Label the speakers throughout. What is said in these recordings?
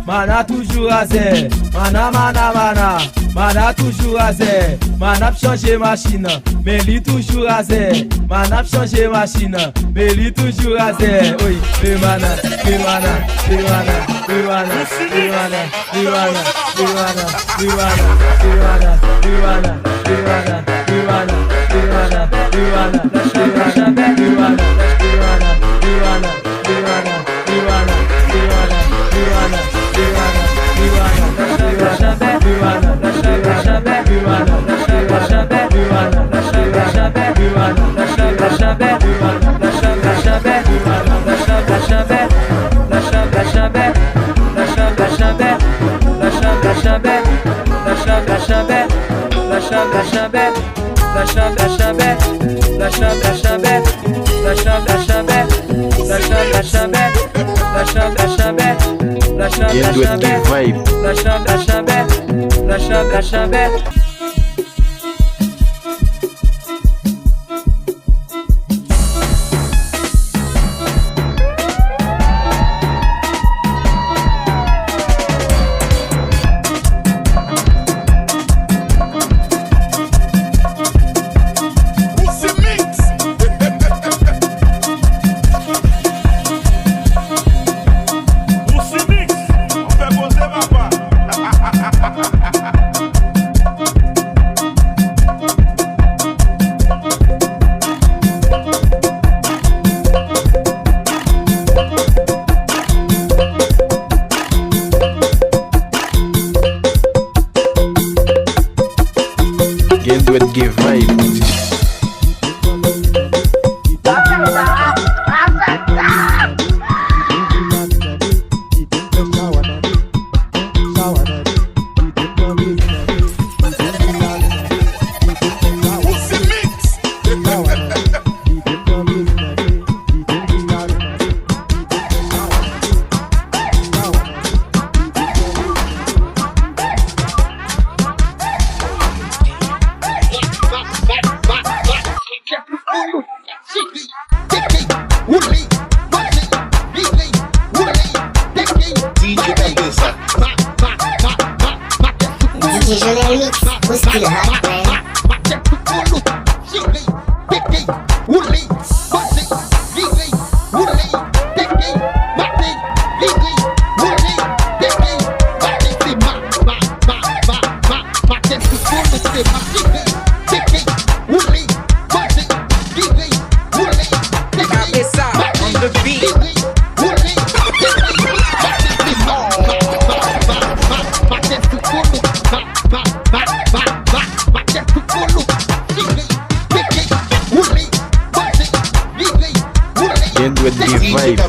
Speaker 1: Mana toujours à zé, mana toujours à zé, mana changer machine, mais lui toujours à zé, mana changer machine, mais lui toujours à zé, oui, mana,
Speaker 2: JONELMIX, au style hot, man.
Speaker 3: With the vibe.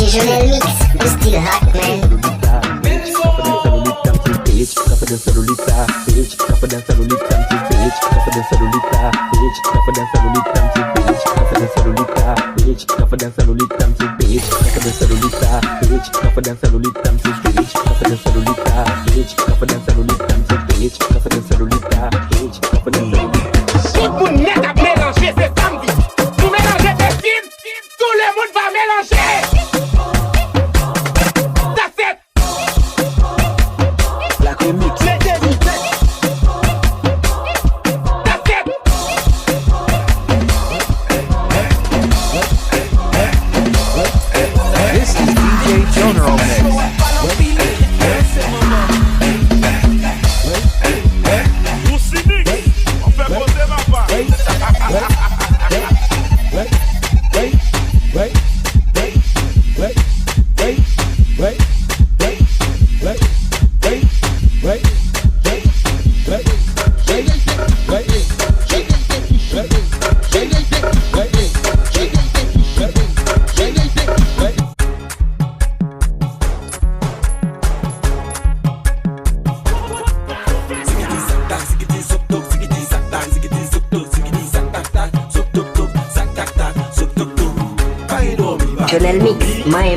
Speaker 2: JONELMIX, au style hot, man. JONELMIX, my.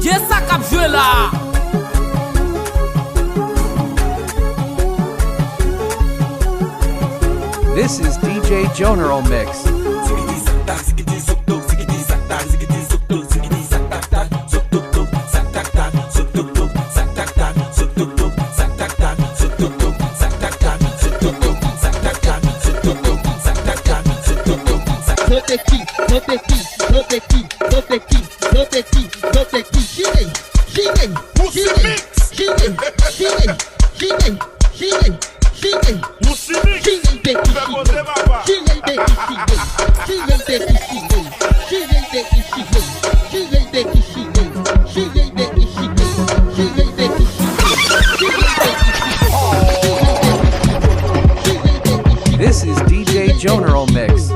Speaker 4: DJ ça cap joué là.
Speaker 5: This is DJ JONELMIX. This is DJ JONELMIX.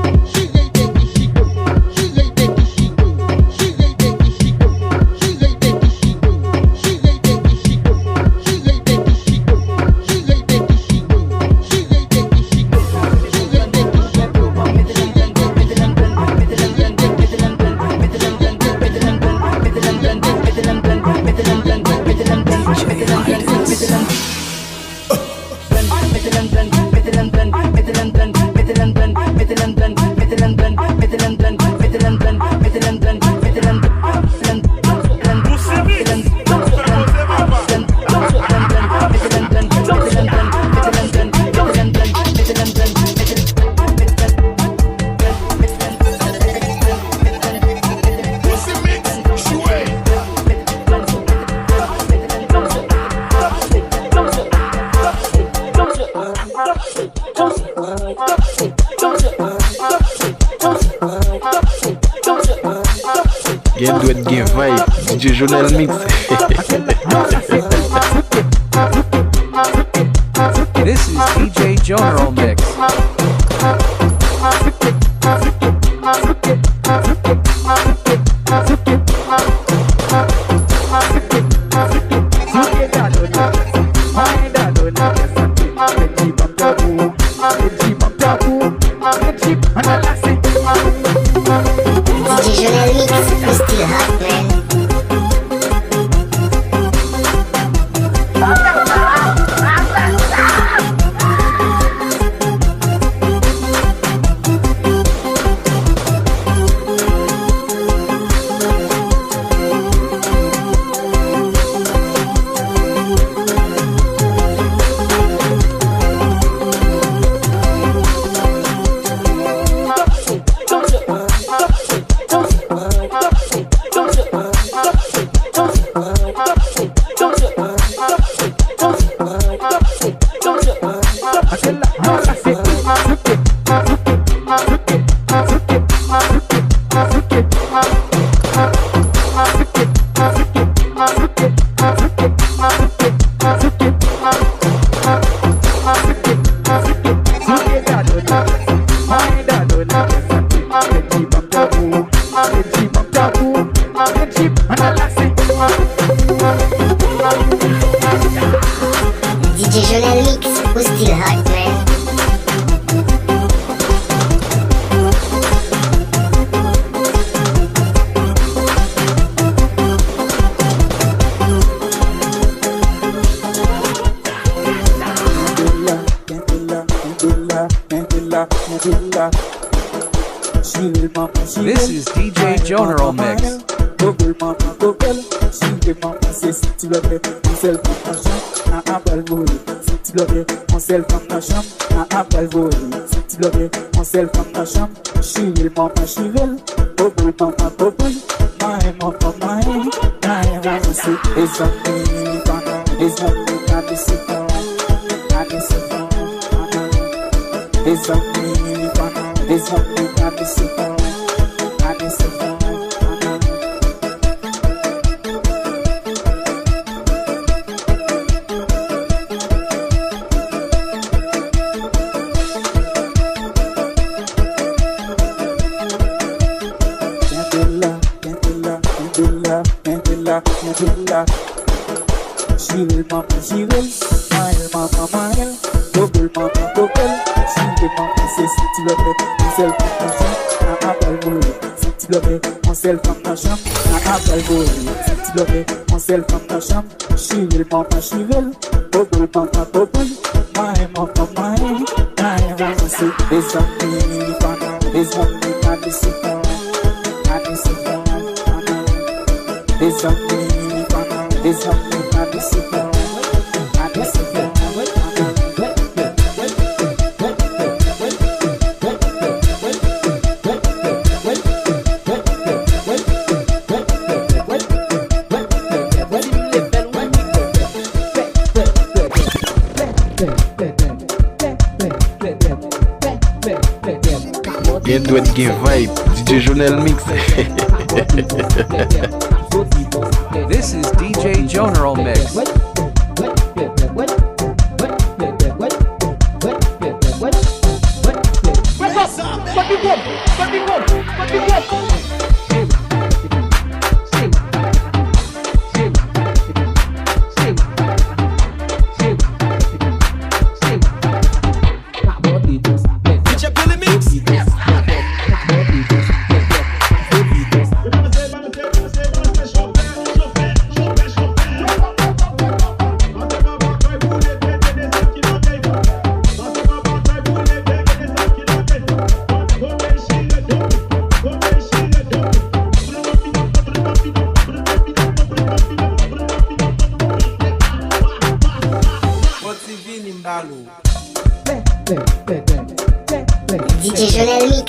Speaker 3: Gen doit gen vibe. DJ JONELMIX.
Speaker 5: This is DJ JONELMIX.
Speaker 2: DJ JONELMIX, we still hot, man. DJ JONELMIX, we still hot, man.
Speaker 5: This is DJ JONELMIX.
Speaker 6: I'm up on mine. I want to see it's on me, it's on me, I miss it all. I miss it all. It's on me, it's on me, I miss it all. I miss it all. She will mama, she will smile, mama, smile. Double mama, double. She will mama, say, si tu le fais, on s'elle prend ta chambre, on appelle voler. Si tu le fais, on s'elle prend ta chambre, on appelle voler. Si tu le fais, on s'elle prend ta chambre. She will mama, she will. Double mama, double. My mama, mine. I want to see it's on me, it's on me, I miss it all. I miss it all. It's on me, it's on me, I miss it all. I miss it all.
Speaker 3: Bien doit être gain vibe, DJ JONELMIX.
Speaker 5: This is DJ JONELMIX.
Speaker 2: DJ JONELMIX. JONELMIX,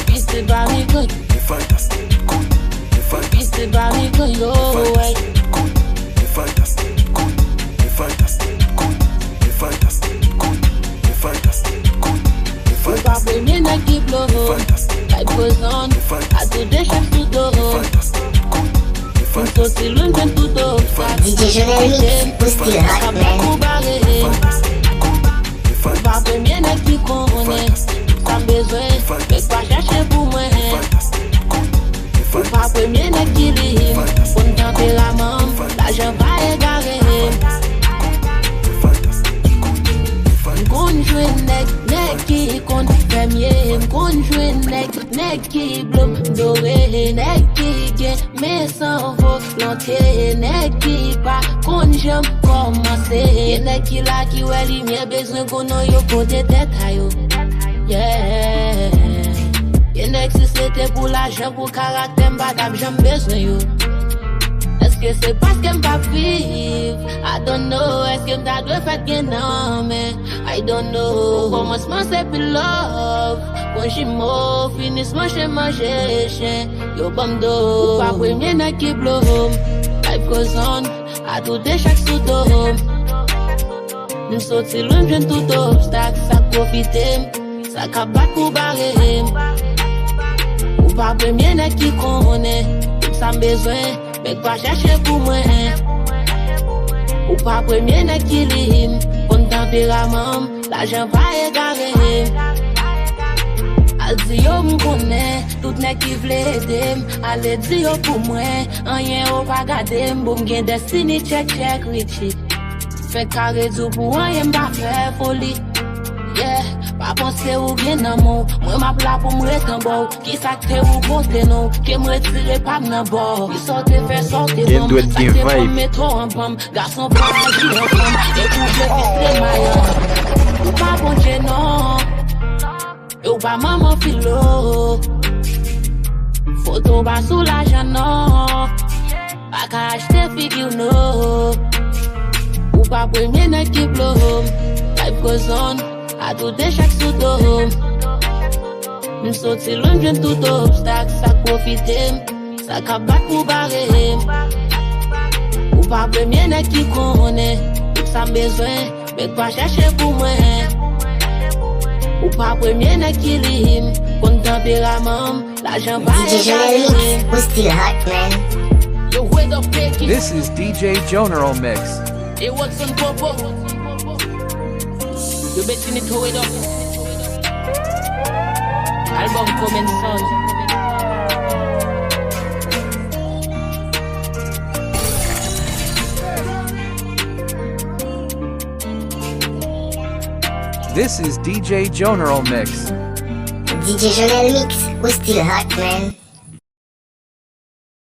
Speaker 7: Piste barrique, piste barrique, yo, ouais. Ou pa premye nèg ki blow, ay poson, a tout déchak tout doro. Mwen soti loun jen tout obstak.
Speaker 2: DJ JONELMIX, we still hot, man.
Speaker 7: Ou pa premye nèg ki konen, sa mbezwen, mek pa chache pou mwen. Ou pa premye nèg ki lim, bon tempérament, l'ajan pa egare. M'kon jwe nèg ki kon femye, m'kon jwe nèg ki blom doré, nèg ki gen mais sans volonté, nèg ki pa kon jam komanse, nèg ki la ki wè li mye bezwen konon yo pote tèt ayo. Yeah. Ye nèg si c'était pour l'argent, pour caractère m'badab jam bezwen yo. Est-ce que c'est parce que m'pa vive? I don't know. Est-ce que m'ta dwe fèt gen nan men? I don't know. Commencement c'est puis love. Kon jimo, finissement chez manger chien. Yo bam do. Ou pa premye nèg ki blow. Life goes on. A tout déchak sou do. M'soti loun jen tout obstak. Sa profitem. Sa ka bat pou barem. Ou pa premye nèg ki konen. Sa mbezwen. Mek pa chache pou mwen. Ou pa premye nèg ki lim, bon tempérament, l'ajan pa egare. Al di yo m'konnen, tout nèg ki vle edem. Ale di yo pou mwen, anyen yo pa gadem. Boum gen destiny check Richie. Fè kare dou pou anyen mba fè foli. Yeah, pa pense ou gen nan mou. Mwen map la pou mwet an bou. Ki sakte ou pote nou, ke mwen tire pa nan bou. Ki sorte fè sorte bom, sakte pou metro an bom. Garçon pa agi an bom, e pou fè fistre mayan. Ou pa bonje non, e ou pa maman filo. Foto ba sou la jan non, pa ka achete figure nou. Ou pa premye nèg ki blow, life goes on. A tout déchak sou do. M'soti loun jen tout obstak. Sa profitem, sa ka bat pou barem. Ou pa premye nèg ki konen, sa mbezwen, mek pa chache pou mwen. Ou pa premye nèg ki lim, kon tempérament, l'ajan pa
Speaker 2: DJ JONELMIX, we still hot, man.
Speaker 7: Yo wè do peki.
Speaker 5: This is DJ JONELMIX.
Speaker 7: E what's on popo? You betting it hold up. Album coming soon.
Speaker 5: This is DJ JONELMIX.
Speaker 2: DJ JONELMIX, we still hot, man.